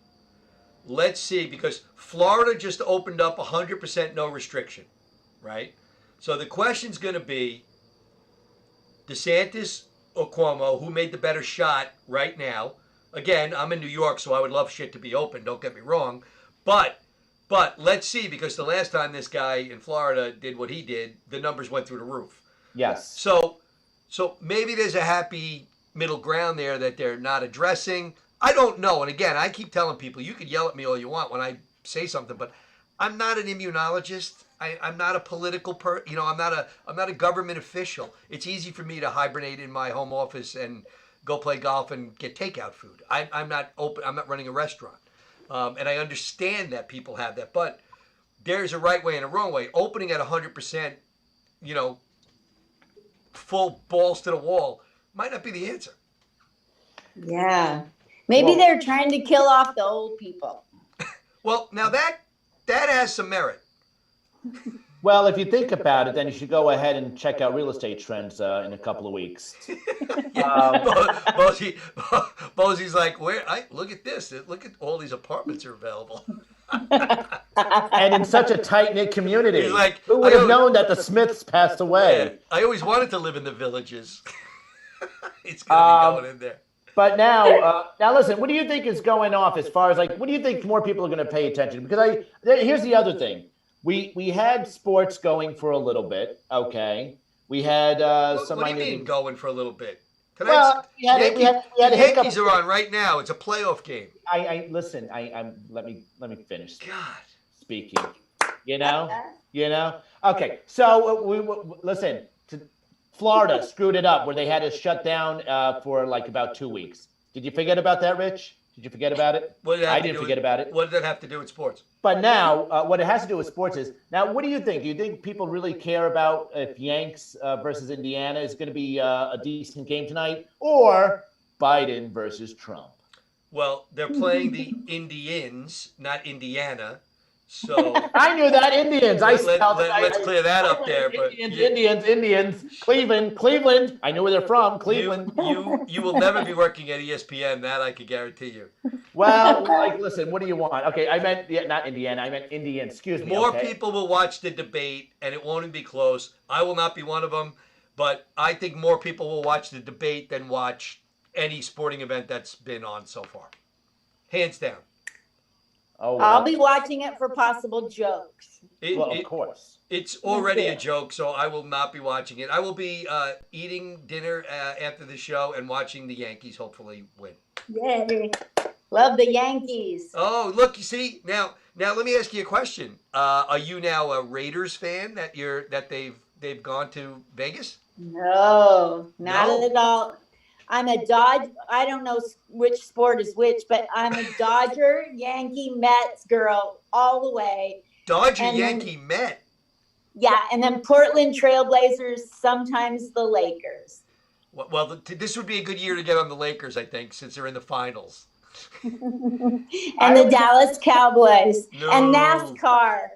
Let's see, because Florida just opened up 100% no restriction, right? So the question's going to be DeSantis or Cuomo, who made the better shot right now? Again, I'm in New York, so I would love shit to be open. Don't get me wrong, but let's see, because the last time this guy in Florida did what he did, the numbers went through the roof. Yes. So maybe there's a happy middle ground there that they're not addressing. I don't know. And again, I keep telling people, you can yell at me all you want when I say something, but I'm not an immunologist. I'm not a political I'm not a government official. It's easy for me to hibernate in my home office and go play golf and get takeout food. I'm not open. I'm not running a restaurant. And I understand that people have that, but there's a right way and a wrong way. Opening at 100%, full balls to the wall might not be the answer. Yeah. Maybe they're trying to kill off the old people. Well, now that has some merit. Well, if you think about it, then you should go ahead and check out real estate trends in a couple of weeks. Bosey's like, look at this. Look at all these apartments are available. And in such a tight-knit community. He's like, who would have known that the Smiths passed away? Yeah, I always wanted to live in the villages. It's going to be going in there. But now listen, what do you think is going off as far as what do you think more people are going to pay attention? Because here's the other thing. We had sports going for a little bit, okay. We had some. What do you mean going for a little bit? Well, we had the Yankees are on right now. It's a playoff game. Listen. Let me finish. God. Speaking. You know. Okay. So listen. Florida screwed it up where they had to shut down for about 2 weeks. Did you forget about that, Rich? Did you forget about it? What did it have I to didn't do forget with- about it. What did that have to do with sports? But now, what it has to do with sports is now. What do you think? Do you think people really care about if Yanks versus Indiana is going to be a decent game tonight, or Biden versus Trump? Well, they're playing the Indians, not Indiana. So I knew that Indians. let's clear that up there. But Indians. Cleveland. I know where they're from. Cleveland. You will never be working at ESPN. That I can guarantee you. Well, like, listen. What do you want? Okay, I meant not Indiana. I meant Indian. Excuse me. More okay? people will watch the debate, and it won't even be close. I will not be one of them, but I think more people will watch the debate than watch any sporting event that's been on so far, hands down. Oh, well. I'll be watching it for possible jokes. Of course. It's already a joke, so I will not be watching it. I will be eating dinner after the show and watching the Yankees hopefully win. Yay. Love the Yankees. Oh, look, you see now. Let me ask you a question. Are you now a Raiders fan that they've gone to Vegas? No, not No? at all. I'm a Dodge. I don't know which sport is which, but I'm a Dodger, Yankee, Mets girl all the way. Dodger, And then- Yankee, Met. Yeah, and then Portland Trailblazers, sometimes the Lakers. Well, this would be a good year to get on the Lakers, I think, since they're in the finals. And the Dallas Cowboys. No. And NASCAR.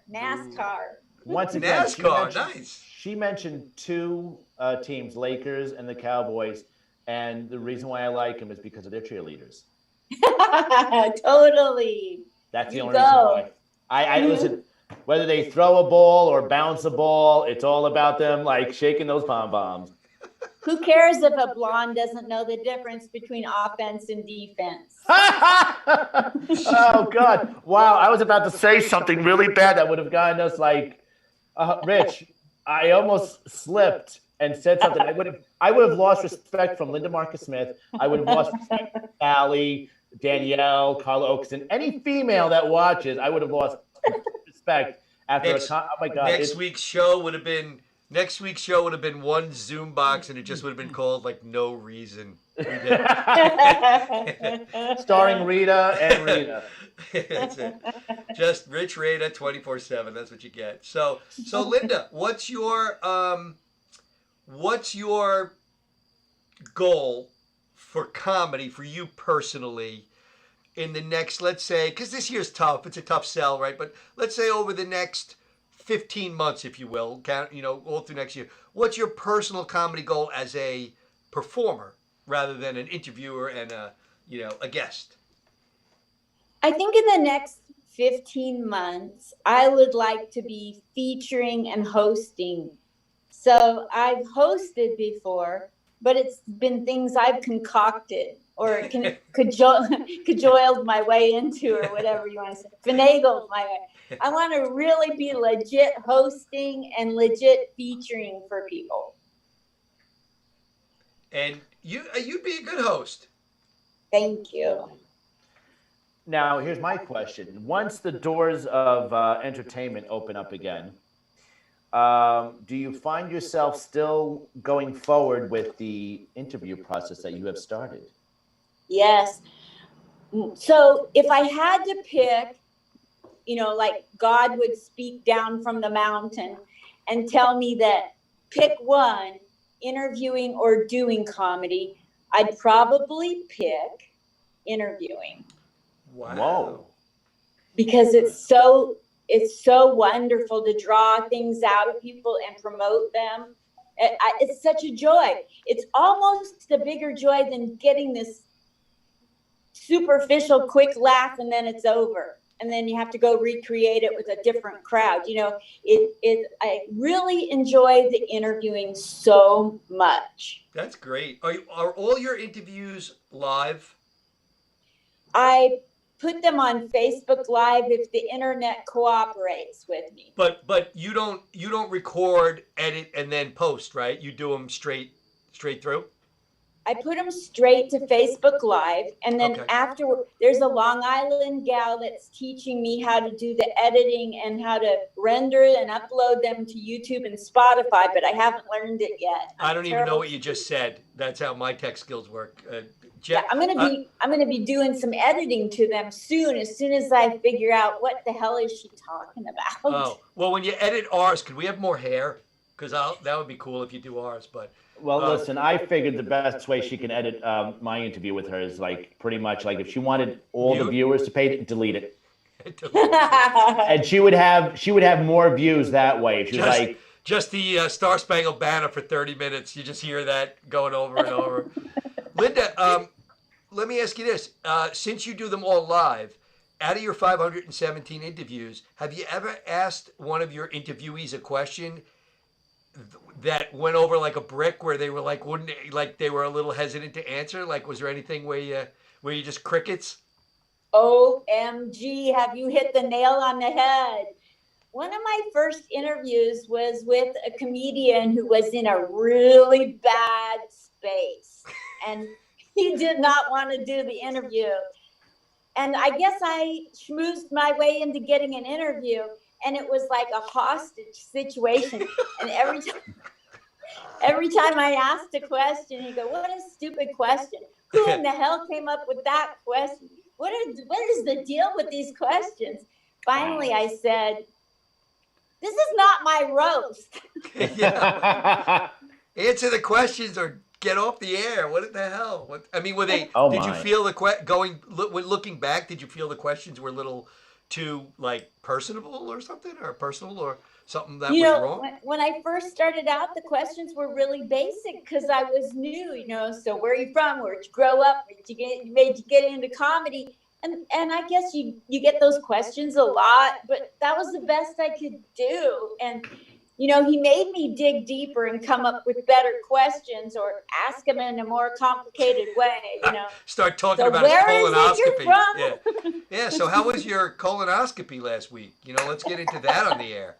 Once again, NASCAR, nice. She mentioned two teams, Lakers and the Cowboys, and the reason why I like them is because of their cheerleaders. Totally. That's the You only reason go. why. I listen. Whether they throw a ball or bounce a ball, it's all about them like shaking those pom poms. Who cares if a blonde doesn't know the difference between offense and defense? Oh God! Wow, I was about to say something really bad that would have gotten us like, Rich. I almost slipped and said something. I would have lost respect from Linda Marcus Smith. I would have lost respect from Allie, Danielle, Carla Oakson, any female that watches. I would have lost respect after oh my God! Next week's show would have been one Zoom box, and it just would have been called like No Reason. Starring Rita and Rita. That's it. Just Rich Rita 24/7. That's what you get. So Linda, what's your goal for comedy for you personally in the next, let's say, because this year's tough. It's a tough sell, right? But let's say over the next 15 months, if you will, count, all through next year. What's your personal comedy goal as a performer rather than an interviewer and a guest? I think in the next 15 months, I would like to be featuring and hosting. So I've hosted before, but it's been things I've concocted or cajoled my way into, or whatever you want to say, finagled my way. I want to really be legit hosting and legit featuring for people. And you'd be a good host. Thank you. Now, here's my question. Once the doors of entertainment open up again, do you find yourself still going forward with the interview process that you have started? Yes. So if I had to pick, like God would speak down from the mountain and tell me that pick one, interviewing or doing comedy, I'd probably pick interviewing. Wow. Whoa. Because it's so wonderful to draw things out of people and promote them. It's such a joy. It's almost a bigger joy than getting this superficial quick laugh and then it's over. And then you have to go recreate it with a different crowd. I really enjoy the interviewing so much. That's great. Are all your interviews live? I put them on Facebook Live if the internet cooperates with me. But you don't record, edit, and then post, right? You do them straight through? I put them straight to Facebook Live, and then Okay. afterward, there's a Long Island gal that's teaching me how to do the editing and how to render and upload them to YouTube and Spotify, but I haven't learned it yet. I don't even know terrible. what you just said. That's how my tech skills work. Yeah, I'm gonna be doing some editing to them soon. As soon as I figure out what the hell is she talking about. Oh, well, when you edit ours, could we have more hair? Because that would be cool if you do ours. But Well, listen, I figured the best way she can edit my interview with her is like pretty much like if she wanted all the Mute? viewers to pay, delete it, and she would have more views that way. If she was just, like, just the Star Spangled Banner for 30 minutes. You just hear that going over and over. Linda, let me ask you this: since you do them all live, out of your 517 interviews, have you ever asked one of your interviewees a question that went over like a brick, where they were like, wouldn't like they were a little hesitant to answer? Like, was there anything where you just crickets? OMG, have you hit the nail on the head? One of my first interviews was with a comedian who was in a really bad space, and he did not want to do the interview. And I guess I schmoozed my way into getting an interview, and it was like a hostage situation. And every time I asked a question, he'd go, "What a stupid question. Who in the hell came up with that question? What is the deal with these questions?" Finally, I said, "This is not my roast." Yeah. Answer the questions or get off the air. What the hell? What, I mean, were they? Oh, did my. you feel looking back? Did you feel the questions were a little too like personable or something, or something that You was know, wrong? when I first started out, the questions were really basic because I was new, you know. So where are you from? Where'd you grow up? Made you get into comedy? And I guess you get those questions a lot, but that was the best I could do. And you know, he made me dig deeper and come up with better questions or ask him in a more complicated way, you know. Start talking So about his where is colonoscopy. it you're from? Yeah. So how was your colonoscopy last week? You know, let's get into that on the air.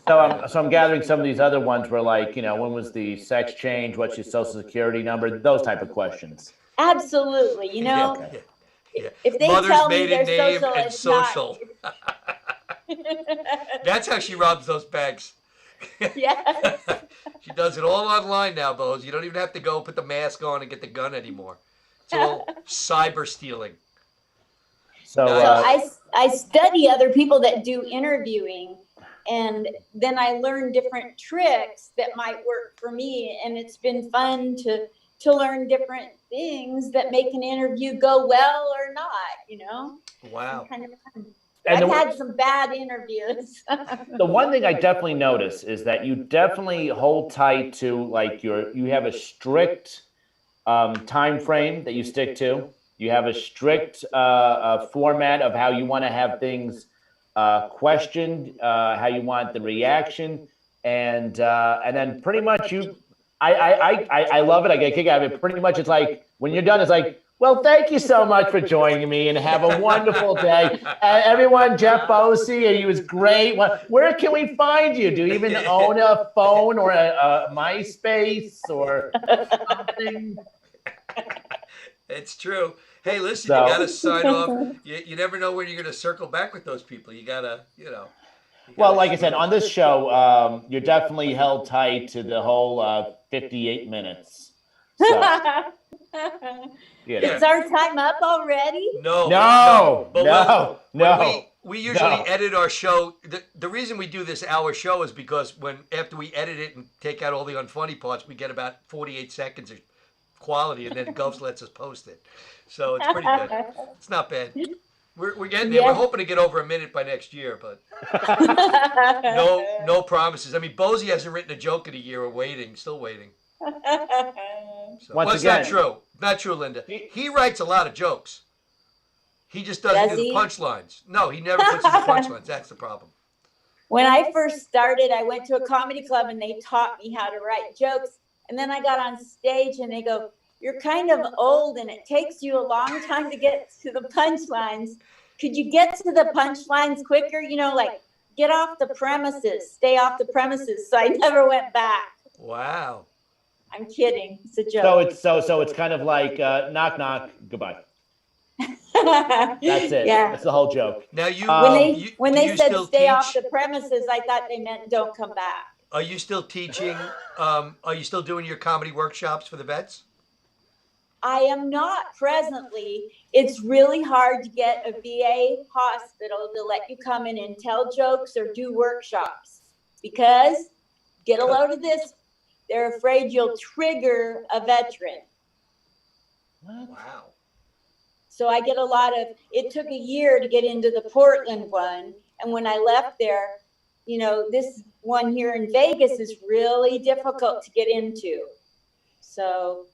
so I'm gathering some of these other ones were like, you know, when was the sex change? What's your social security number? Those type of questions. Absolutely, you know. Yeah. Yeah. If they Mother's tell me maiden they're name social, and it's not. social. That's how she robs those banks. Yes. She does it all online now, Bose. You don't even have to go put the mask on and get the gun anymore. It's all cyber stealing. So So I study other people that do interviewing, and then I learn different tricks that might work for me. And it's been fun to learn different things that make an interview go well or not, you know? Wow. Kind of fun. And I've the- had some bad interviews. the one thing I definitely notice is that you definitely hold tight to like you have a strict time frame that you stick to. You have a strict format of how you want to have things questioned, how you want the reaction, and then pretty much I love it. I get a kick out of it. Pretty much it's like when you're done, it's like, well, thank you so much for joining me and have a wonderful day. Everyone, Jeff Bose, he was great. Where can we find you? Do you even own a phone or a MySpace or something? It's true. Hey, listen, So- you got to sign off. You never know when you're going to circle back with those people. You got to, you know. Well, like I said, on this show, you're definitely held tight to the whole 58 minutes. So, you know. Is our time up already? No, But no, when no. we usually no. edit our show. The reason we do this hour show is because after we edit it and take out all the unfunny parts, we get about 48 seconds of quality, and then Govs lets us post it. So it's pretty good. It's not bad. We're getting there. Yeah. We're hoping to get over a minute by next year, but no promises. I mean, Bosie hasn't written a joke in a year. We're waiting, still waiting. So, Once well, it's again- not true. Not true, Linda. He writes a lot of jokes. He just doesn't Does do he? the punchlines. No, he never puts in the punchlines. That's the problem. When I first started, I went to a comedy club and they taught me how to write jokes. And then I got on stage and they go, "You're kind of old and it takes you a long time to get to the punchlines. Could you get to the punchlines quicker? You know, like get off the premises, stay off the premises." So I never went back. Wow. I'm kidding. It's a joke. So it's kind of like knock knock, goodbye. That's it. Yeah. That's the whole joke. Now you When do they you said still stay teach? off the premises, I thought they meant don't come back. Are you still teaching? Are you still doing your comedy workshops for the vets? I am not presently. It's really hard to get a VA hospital to let you come in and tell jokes or do workshops because, get a load of this, they're afraid you'll trigger a veteran. Wow. So I get a lot of, it took a year to get into the Portland one. And when I left there, this one here in Vegas is really difficult to get into. So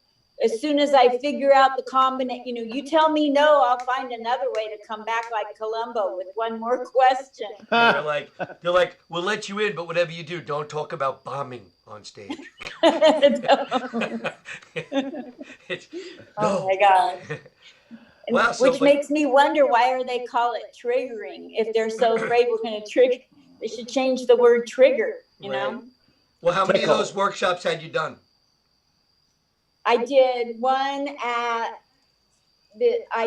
as soon as I figure out the combination, you tell me no, I'll find another way to come back like Columbo with one more question. They're like, we'll let you in, but whatever you do, don't talk about bombing on stage. Oh my God. Wow, Which makes me wonder, why are they call it triggering if they're so afraid we're going to trigger? They should change the word trigger, you know? Well, how many of those workshops had you done? I did one I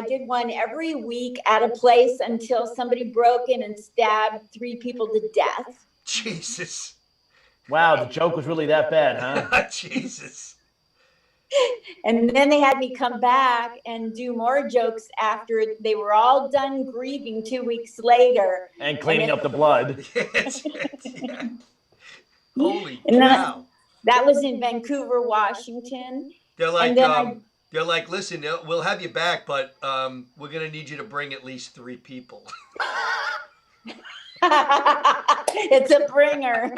did one every week at a place until somebody broke in and stabbed 3 people to death. Jesus. Wow, the joke was really that bad, huh? Jesus. And then they had me come back and do more jokes after they were all done grieving 2 weeks later. And cleaning up the blood. Yeah. Holy and cow. That was in Vancouver, Washington. They're like, listen, we'll have you back, but we're going to need you to bring at least 3 people. It's a bringer.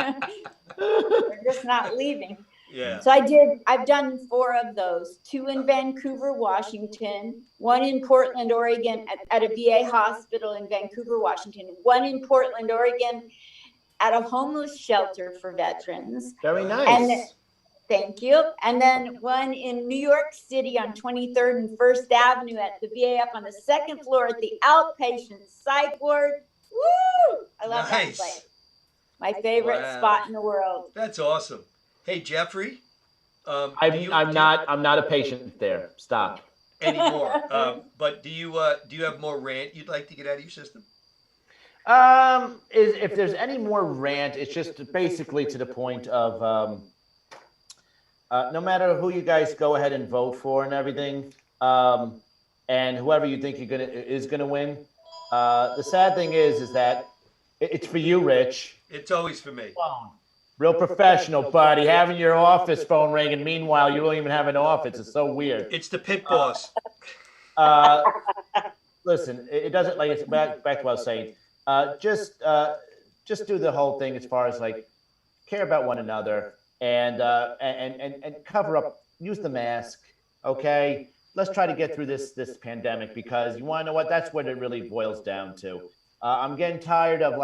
They're just not leaving. Yeah. So I've done 4 of those, 2 in Vancouver, Washington, 1 in Portland, Oregon at a VA hospital in Vancouver, Washington, 1 in Portland, Oregon at a homeless shelter for veterans. Very nice. And thank you. And then 1 in New York City on 23rd and 1st Avenue at the VA up on the 2nd floor at the outpatient psych ward. Woo! I love that place. My favorite spot in the world. That's awesome. Hey, Jeffrey. I'm not a patient there. Stop. Anymore. But do you have more rant you'd like to get out of your system? If there's any more rant, it's just basically to the point of no matter who you guys go ahead and vote for and everything, and whoever you think is gonna win. The sad thing is that it's for you, Rich. It's always for me. Real professional, buddy. Having your office phone ring, and meanwhile you don't even have an office. It's so weird. It's the pit boss. Listen, it doesn't, like, it's back to what I was saying. Just do the whole thing as far as, like, care about one another and cover up. Use the mask, okay? Let's try to get through this pandemic, because you want to know what? That's what it really boils down to. I'm getting tired of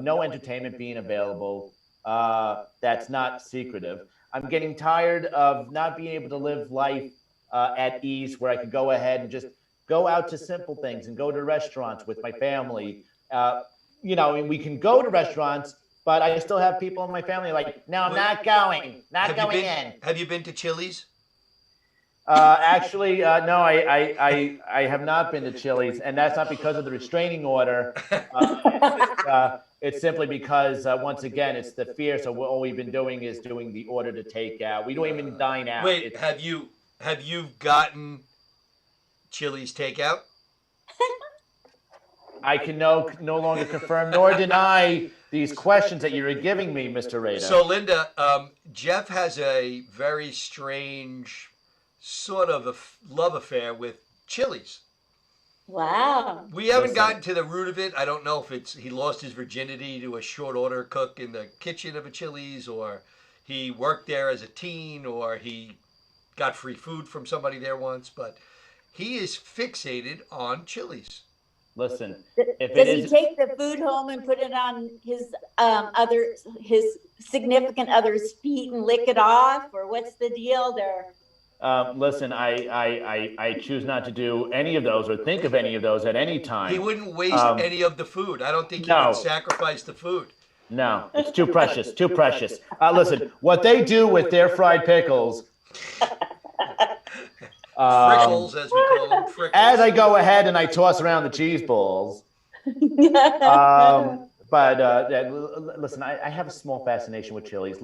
no entertainment being available. That's not secretive. I'm getting tired of not being able to live life at ease, where I could go ahead and just go out to simple things and go to restaurants with my family. And we can go to restaurants, but I still have people in my family like, no, I'm not going in. Have you been to Chili's? Actually, no, I have not been to Chili's, and that's not because of the restraining order. It's simply because, once again, it's the fear. So all we've been doing is doing the order to take out. We don't even dine out. Wait, have you gotten Chili's takeout? I can no longer confirm nor deny these questions that you're giving me, Mr. Rader. So, Linda, Jeff has a very strange sort of a love affair with Chili's. Wow. We haven't gotten to the root of it. I don't know if he lost his virginity to a short order cook in the kitchen of a Chili's, or he worked there as a teen, or he got free food from somebody there once, but he is fixated on Chili's. Listen, does he take the food home and put it on his significant other's feet and lick it off, or what's the deal there? Listen, I choose not to do any of those or think of any of those at any time. He wouldn't waste any of the food. I don't think he would sacrifice the food. No, it's too precious, too precious. Listen, what they do with their fried pickles. Frickles, as we call them. Frickles. As I go ahead and I toss around the cheese balls, But listen, I have a small fascination with Chili's.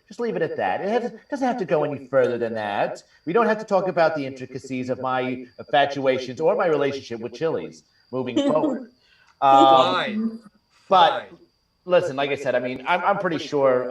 Just leave it at that. Doesn't have to go any further than that. We don't have to talk about the intricacies of my infatuations or my relationship with Chili's moving forward. Fine. But Fine. listen, like I said, I mean, I'm pretty sure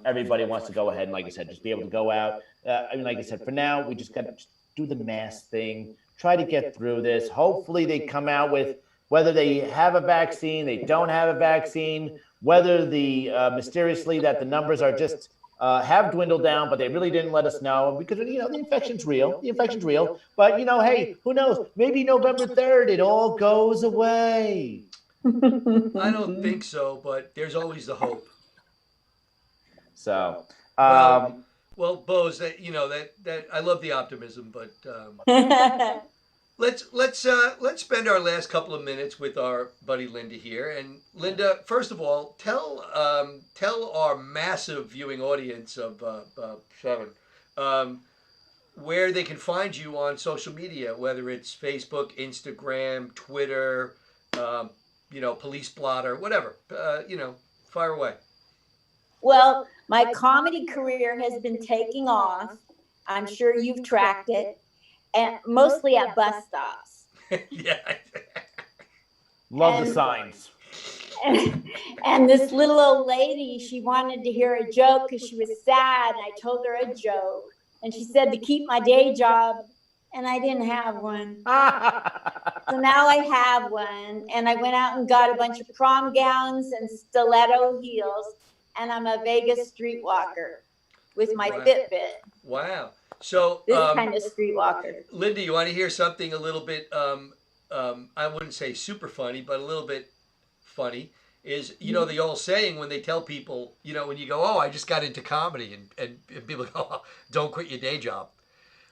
everybody wants to go ahead and, like I said, just be able to go out. I mean, like I said, for now, we just got to do the mask thing, try to get through this. Hopefully, they come out with whether they have a vaccine, they don't have a vaccine, whether the mysteriously that the numbers are just have dwindled down, but they really didn't let us know because the infection's real. The infection's real, but hey, who knows? Maybe November 3rd, it all goes away. I don't think so, but there's always the hope. So, Well, Bose, that that I love the optimism, but let's spend our last couple of minutes with our buddy Linda here. And Linda, first of all, tell our massive viewing audience of 7 where they can find you on social media, whether it's Facebook, Instagram, Twitter, Police Blotter, whatever. Fire away. Well, my comedy career has been taking off. I'm sure you've tracked it, and mostly at bus stops. Yeah. Love the signs. And this little old lady, she wanted to hear a joke because she was sad. And I told her a joke, and she said to keep my day job, and I didn't have one. So now I have one, and I went out and got a bunch of prom gowns and stiletto heels, and I'm a Vegas streetwalker with my Fitbit. Wow. So This kind of streetwalker. Linda, you want to hear something a little bit I wouldn't say super funny, but a little bit funny is, the old saying when they tell people, when you go, oh, I just got into comedy, and people go, oh, don't quit your day job.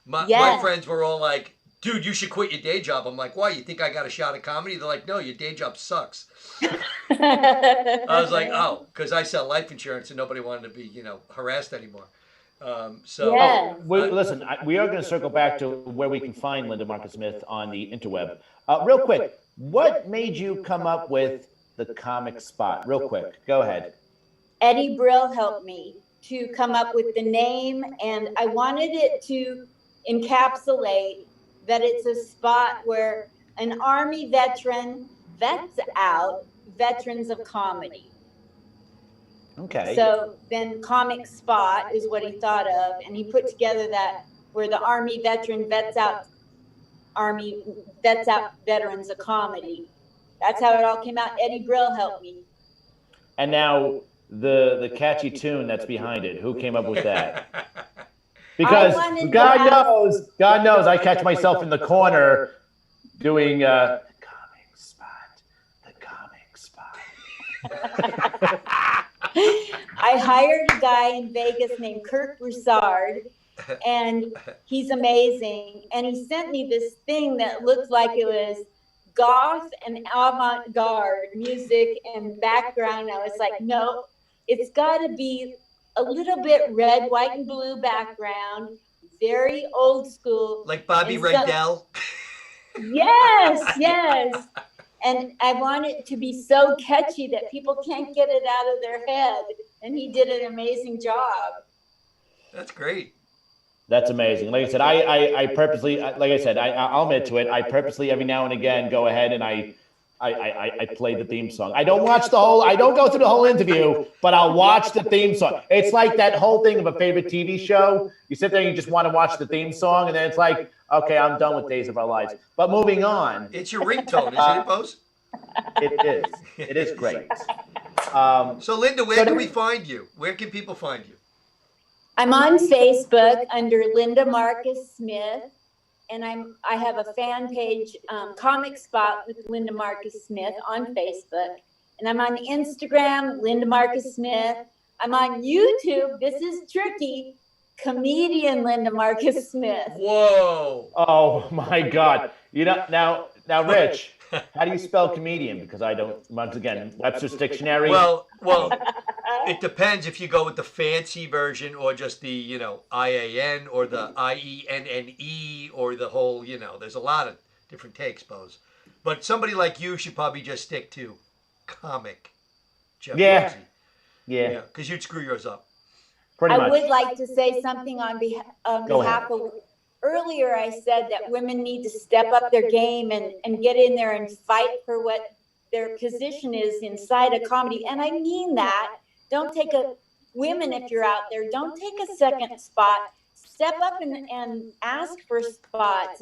My friends were all like, dude, you should quit your day job. I'm like, why? You think I got a shot at comedy? They're like, no, your day job sucks. I was like, oh, because I sell life insurance and nobody wanted to be, harassed anymore. Listen, we are going to circle back to where we can find Linda Marcus Smith on the interweb. Real quick, what made you come up with the comic spot? Real quick, go ahead. Eddie Brill helped me to come up with the name, and I wanted it to encapsulate that it's a spot where an Army veteran vets out veterans of comedy. Okay. So then comic spot is what he thought of, and he put together that where the Army veteran vets out veterans of comedy. That's how it all came out. Eddie Brill helped me. And now the catchy tune that's behind it, who came up with that? Because God knows I catch myself in the corner doing the comic spot. I hired a guy in Vegas named Kirk Broussard, and he's amazing. And he sent me this thing that looked like it was goth and avant-garde music and background. I was like, no, it's got to be a little bit red, white, and blue background, very old school. Like Bobby Rydell? Yes. And I want it to be so catchy that people can't get it out of their head. And he did an amazing job. That's great. That's amazing. Like I said, I purposely, like I said, I'll admit to it. I purposely every now and again go ahead and I play the theme song. I don't go through the whole interview, but I'll watch the theme song. It's like that whole thing of a favorite TV show. You sit there and you just want to watch the theme song, and then it's like, okay, I'm done with Days of Our Lives. But moving on. It's your ringtone, isn't it, Bose? It is. It is great. So Linda, where can we find you? Where can people find you? I'm on Facebook under Linda Marcus Smith, and I have a fan page, Comic Spot with Linda Marcus Smith on Facebook, and I'm on Instagram, Linda Marcus Smith. I'm on YouTube. This is tricky. Comedian Linda Marcus Smith. Whoa! Oh my God! Now, Rich, how do you spell comedian? Because I don't. Once again, Webster's Dictionary. Well, it depends if you go with the fancy version or just the IAN or the IENNE or the whole There's a lot of different takes, Bose. But somebody like you should probably just stick to comic. Jeff Yeah. Rossi. Yeah, Because you'd screw yours up. pretty I much. would like to say something on Go behalf of, earlier I said that women need to step up their game and get in there and fight for what their position is inside a comedy. And I mean that. Don't take women, if you're out there, don't take a second spot. Step up and ask for spots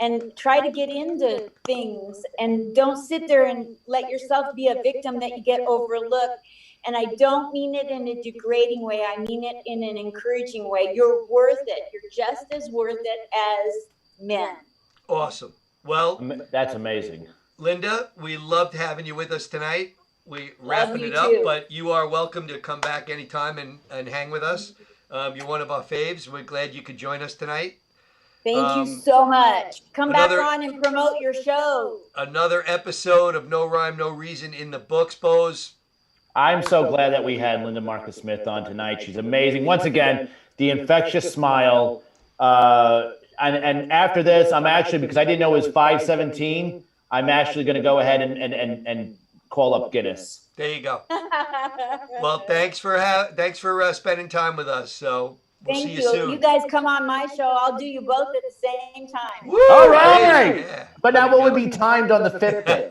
and try to get into things, and don't sit there and let yourself be a victim that you get overlooked. And I don't mean it in a degrading way. I mean it in an encouraging way. You're worth it. You're just as worth it as men. Awesome. Well, That's amazing. Linda, we loved having you with us tonight. We wrapping you it up, too. but you are welcome to come back anytime and hang with us. You're one of our faves. We're glad you could join us tonight. Thank you so much. Come back another- on and promote your show. Another episode of No Rhyme, No Reason in the books, Bose. I'm so glad that we had Linda Marcus Smith on tonight. She's amazing. Once again, the infectious smile. And after this, I'm actually, because I didn't know it was 5:17, I'm actually going to go ahead and call up Guinness. There you go. Well, thanks for spending time with us. So we'll Thank see you you. soon. You guys come on my show. I'll do you both at the same time. Woo! All right. Yeah. But now what would be timed on the Fitbit?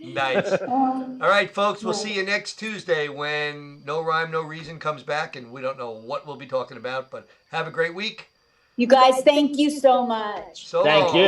Nice. All right, folks, we'll see you next Tuesday when No Rhyme, No Reason comes back, and we don't know what we'll be talking about, but have a great week. You guys, thank you so much. So Thank long. you.